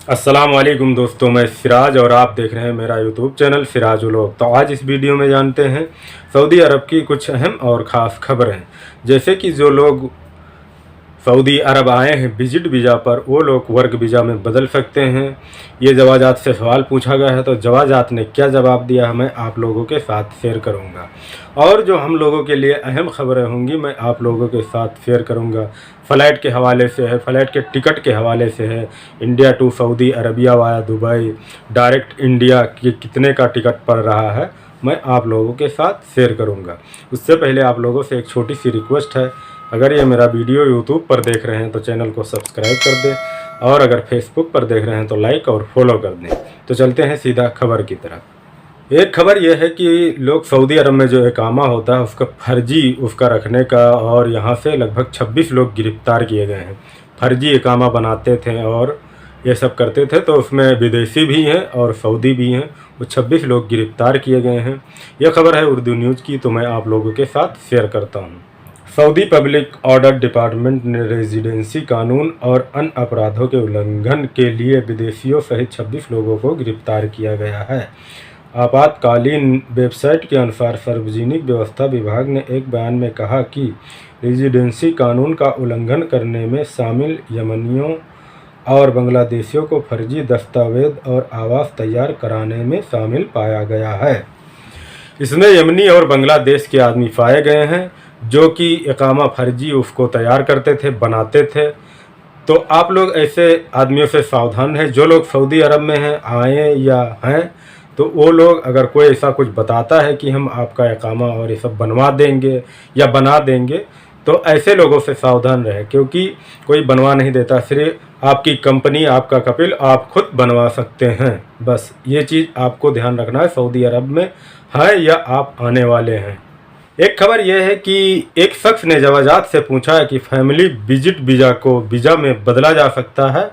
अस्सलाम वालेकुम दोस्तों, मैं सिराज और आप देख रहे हैं मेरा यूट्यूब चैनल सिराज व्लॉग। तो आज इस वीडियो में जानते हैं सऊदी अरब की कुछ अहम और ख़ास खबरें। जैसे कि जो लोग सऊदी अरब आए हैं विजिट वीज़ा पर, वो लोग वर्क वीज़ा में बदल सकते हैं। ये जवाजात से सवाल पूछा गया है, तो जवाजात ने क्या जवाब दिया है मैं आप लोगों के साथ शेयर करूंगा। और जो हम लोगों के लिए अहम खबरें होंगी मैं आप लोगों के साथ शेयर करूंगा। फ़्लाइट के हवाले से है, फ़्लाइट के टिकट के हवाले से है, India to Saudi Arabia via Dubai, direct India के कितने का टिकट पड़ रहा है मैं आप लोगों के साथ शेयर करूंगा। उससे पहले आप लोगों से एक छोटी सी रिक्वेस्ट है, अगर ये मेरा वीडियो यूट्यूब पर देख रहे हैं तो चैनल को सब्सक्राइब कर दें, और अगर फेसबुक पर देख रहे हैं तो लाइक और फॉलो कर दें। तो चलते हैं सीधा खबर की तरफ। एक खबर यह है कि लोग सऊदी अरब में जो इकामा होता है उसका फर्जी उसका रखने का, और यहाँ से लगभग 26 लोग गिरफ्तार किए गए हैं। फर्जी इकामा बनाते थे और ये सब करते थे, तो उसमें विदेशी भी हैं और सऊदी भी हैं। वो 26 लोग गिरफ्तार किए गए हैं। यह खबर है उर्दू न्यूज़ की, तो मैं आप लोगों के साथ शेयर करता हूँ। सऊदी पब्लिक ऑर्डर डिपार्टमेंट ने रेजिडेंसी कानून और अन्य अपराधों के उल्लंघन के लिए विदेशियों सहित 26 लोगों को गिरफ्तार किया गया है। आपातकालीन वेबसाइट के अनुसार सार्वजनिक व्यवस्था विभाग ने एक बयान में कहा कि रेजिडेंसी कानून का उल्लंघन करने में शामिल यमनियों और बांग्लादेशियों को फर्जी दस्तावेज और आवास तैयार कराने में शामिल पाया गया है। इसमें यमनी और बांग्लादेश के आदमी पाए गए हैं जो कि इकामा फर्जी उसको तैयार करते थे, बनाते थे। तो आप लोग ऐसे आदमियों से सावधान हैं। जो लोग सऊदी अरब में हैं, आए या हैं, तो वो लोग अगर कोई ऐसा कुछ बताता है कि हम आपका इकामा और ये सब बनवा देंगे या बना देंगे, तो ऐसे लोगों से सावधान रहें, क्योंकि कोई बनवा नहीं देता। सिर्फ आपकी कंपनी, आपका कपिल, आप खुद बनवा सकते हैं। बस ये चीज़ आपको ध्यान रखना है, सऊदी अरब में है या आप आने वाले हैं। एक खबर यह है कि एक शख्स ने जवाजात से पूछा है कि फैमिली विजिट वीज़ा को वीज़ा में बदला जा सकता है।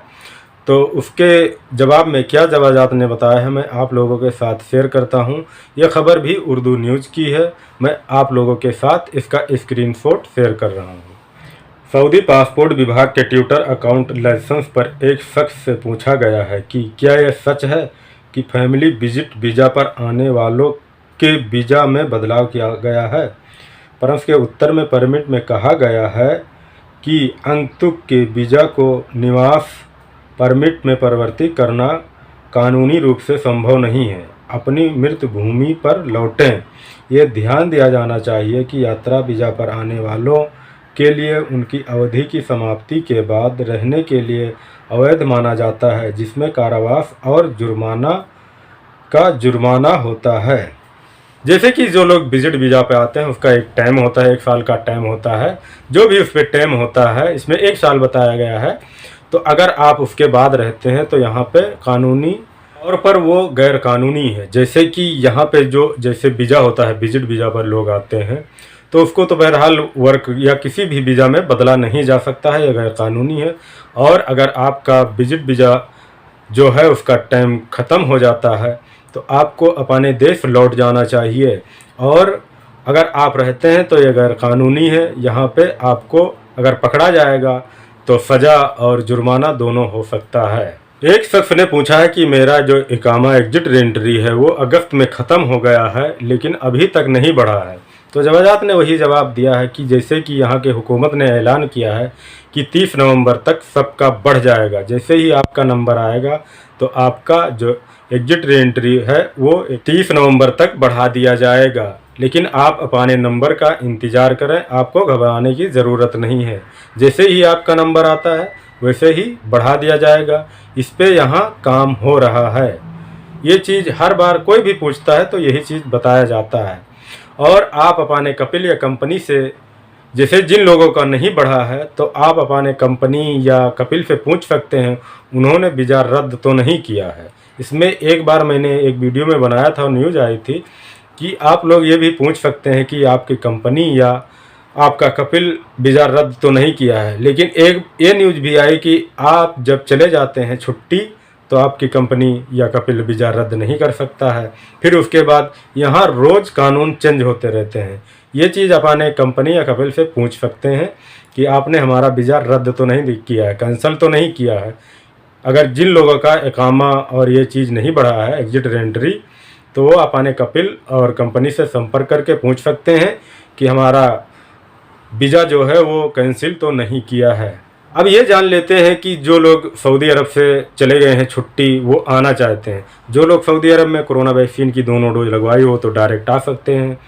तो उसके जवाब में क्या जवाजात ने बताया है मैं आप लोगों के साथ शेयर करता हूं। यह खबर भी उर्दू न्यूज़ की है। मैं आप लोगों के साथ इसका स्क्रीनशॉट शेयर कर रहा हूं। सऊदी पासपोर्ट विभाग के ट्विटर अकाउंट लाइसेंस पर एक शख्स से पूछा गया है कि क्या यह सच है कि फैमिली विजिट वीज़ा पर आने वालों के वीज़ा में बदलाव किया गया है। प्रश्न के उत्तर में परमिट में कहा गया है कि आगंतुक के वीज़ा को निवास परमिट में परिवर्तित करना कानूनी रूप से संभव नहीं है। अपनी मृत भूमि पर लौटें। ये ध्यान दिया जाना चाहिए कि यात्रा वीज़ा पर आने वालों के लिए उनकी अवधि की समाप्ति के बाद रहने के लिए अवैध माना जाता है, जिसमें कारावास और जुर्माना होता है। जैसे कि जो लोग विजिट वीज़ा पे आते हैं उसका एक टाइम होता है, 1 साल का टाइम होता है। जो भी उस पर टाइम होता है, इसमें 1 साल बताया गया है। तो अगर आप उसके बाद रहते हैं तो यहाँ पे कानूनी तौर पर वो गैर कानूनी है। जैसे कि यहाँ पे जो जैसे वीज़ा होता है, विजिट वीज़ा पर लोग आते हैं, तो उसको तो बहरहाल वर्क या किसी भी वीज़ा में बदला नहीं जा सकता है, यह गैर कानूनी है। और अगर आपका विजिट वीज़ा जो है उसका टाइम ख़त्म हो जाता है तो आपको अपने देश लौट जाना चाहिए। और अगर आप रहते हैं तो यह गैर कानूनी है। यहाँ पे आपको अगर पकड़ा जाएगा तो सज़ा और जुर्माना दोनों हो सकता है। एक शख्स ने पूछा है कि मेरा जो इकामा एग्जिट रेंट्री है वो अगस्त में ख़त्म हो गया है लेकिन अभी तक नहीं बढ़ा है। तो जवाजात ने वही जवाब दिया है कि जैसे कि यहाँ के हुकूमत ने ऐलान किया है कि 30 नवंबर तक सबका बढ़ जाएगा। जैसे ही आपका नंबर आएगा तो आपका जो एग्जिट रीएंट्री है वो 30 नवंबर तक बढ़ा दिया जाएगा। लेकिन आप अपने नंबर का इंतज़ार करें, आपको घबराने की ज़रूरत नहीं है। जैसे ही आपका नंबर आता है वैसे ही बढ़ा दिया जाएगा। इस पे यहाँ काम हो रहा है। ये चीज़ हर बार कोई भी पूछता है तो यही चीज़ बताया जाता है। और आप अपने कपिल या कंपनी से, जैसे जिन लोगों का नहीं बढ़ा है तो आप अपने कंपनी या कपिल से पूछ सकते हैं उन्होंने वीज़ा रद्द तो नहीं किया है। इसमें एक बार मैंने एक वीडियो में बनाया था, न्यूज़ आई थी कि आप लोग ये भी पूछ सकते हैं कि आपकी कंपनी या आपका कपिल वीज़ा रद्द तो नहीं किया है। लेकिन एक ये न्यूज़ भी आई कि आप जब चले जाते हैं छुट्टी तो आपकी कंपनी या कपिल वीज़ा रद्द नहीं कर सकता है। फिर उसके बाद यहाँ रोज़ कानून चेंज होते रहते हैं। ये चीज़ अपने कंपनी या कपिल से पूछ सकते हैं कि आपने हमारा वीज़ा रद्द तो नहीं किया है, कैंसिल तो नहीं किया है। अगर जिन लोगों का इकामा और ये चीज़ नहीं बढ़ा है एग्जिट रेंट्री, तो वो अपने कपिल और कंपनी से संपर्क करके पूछ सकते हैं कि हमारा वीज़ा जो है वो कैंसिल तो नहीं किया है। अब ये जान लेते हैं कि जो लोग सऊदी अरब से चले गए हैं छुट्टी, वो आना चाहते हैं। जो लोग सऊदी अरब में कोरोना वैक्सीन की दोनों डोज लगवाई हो तो डायरेक्ट आ सकते हैं।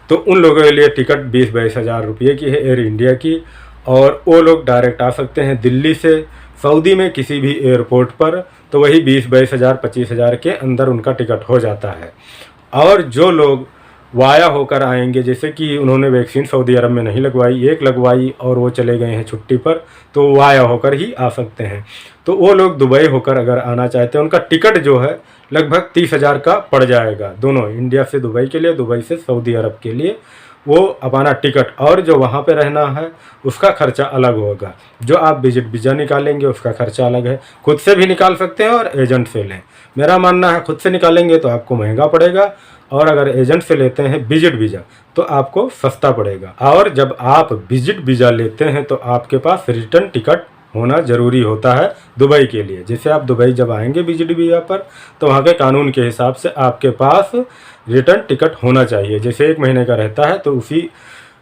तो उन लोगों के लिए टिकट 20-22 हज़ार रुपये की है एयर इंडिया की, और वो लोग डायरेक्ट आ सकते हैं दिल्ली से सऊदी में किसी भी एयरपोर्ट पर, तो वही 20-22 हज़ार 25 हज़ार के अंदर उनका टिकट हो जाता है। और जो लोग वाया होकर आएंगे, जैसे कि उन्होंने वैक्सीन सऊदी अरब में नहीं लगवाई, एक लगवाई और वो चले गए हैं छुट्टी पर, तो वाया होकर ही आ सकते हैं। तो वो लोग दुबई होकर अगर आना चाहते हैं, उनका टिकट जो है लगभग 30 हज़ार का पड़ जाएगा, दोनों इंडिया से दुबई के लिए, दुबई से सऊदी अरब के लिए वो अपना टिकट, और जो वहाँ पे रहना है उसका खर्चा अलग होगा। जो आप विजिट वीज़ा निकालेंगे उसका खर्चा अलग है, खुद से भी निकाल सकते हैं और एजेंट से लें। मेरा मानना है खुद से निकालेंगे तो आपको महंगा पड़ेगा, और अगर एजेंट से लेते हैं विजिट वीज़ा तो आपको सस्ता पड़ेगा। और जब आप विजिट वीज़ा लेते हैं तो आपके पास रिटर्न टिकट होना ज़रूरी होता है दुबई के लिए। जैसे आप दुबई जब आएंगे विजिट वीज़ा पर, तो वहाँ के कानून के हिसाब से आपके पास रिटर्न टिकट होना चाहिए। जैसे 1 महीने का रहता है तो उसी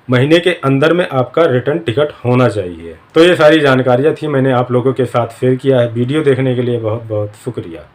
महीने के अंदर में आपका रिटर्न टिकट होना चाहिए। तो ये सारी जानकारियाँ थी, मैंने आप लोगों के साथ शेयर किया है। वीडियो देखने के लिए बहुत बहुत शुक्रिया।